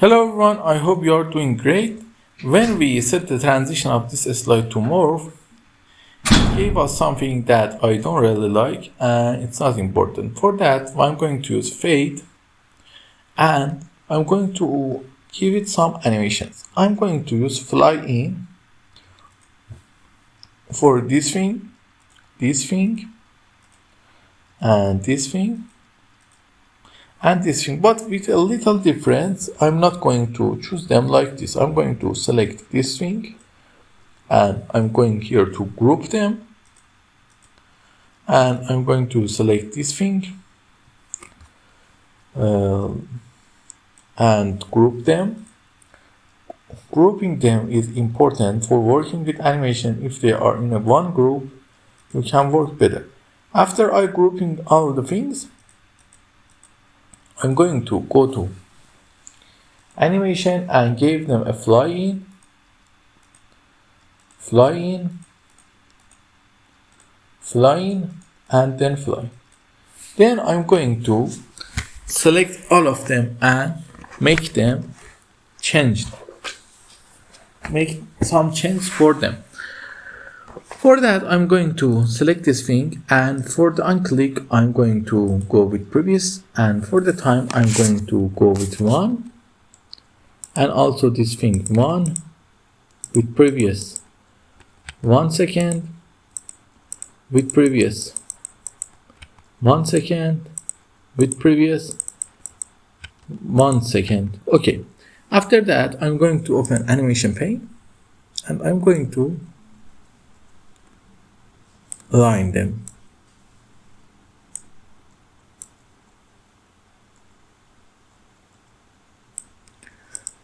Hello everyone, I hope you are doing great. When we set the transition of this slide to morph, it gave us something that I don't really like and it's not important. For that, I'm going to use fade and I'm going to give it some animations. I'm going to use fly in for this thing, and this thing, and this thing, but with a little difference. I'm not going to choose them like this. I'm going to select this thing and I'm going here to group them, and I'm going to select this thing and group them. Grouping them is important for working with animation. If they are in a one group, you can work better. After I grouping all the things, I'm going to go to animation and give them a fly in, and then fly. Then I'm going to select all of them and make them change. Make some change for them. For that, I'm going to select this thing, and for the unclick, I'm going to go with previous, and for the time, I'm going to go with 1, and also this thing 1 with previous 1 second, with previous 1 second, with previous 1 second. Okay. After that, I'm going to open animation pane, and I'm going to line them.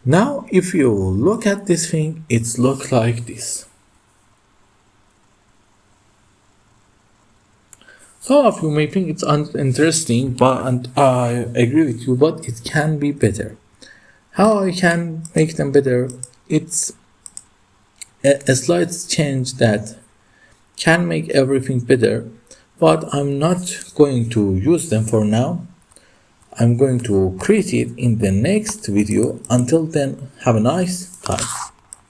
Now, if you look at this thing, it looks like this. Some of you may think it's uninteresting, and I agree with you, but it can be better. How I can make them better? It's a slight change that can make everything better, but I'm not going to use them for now. I'm going to create it in the next video. Until then, have a nice time.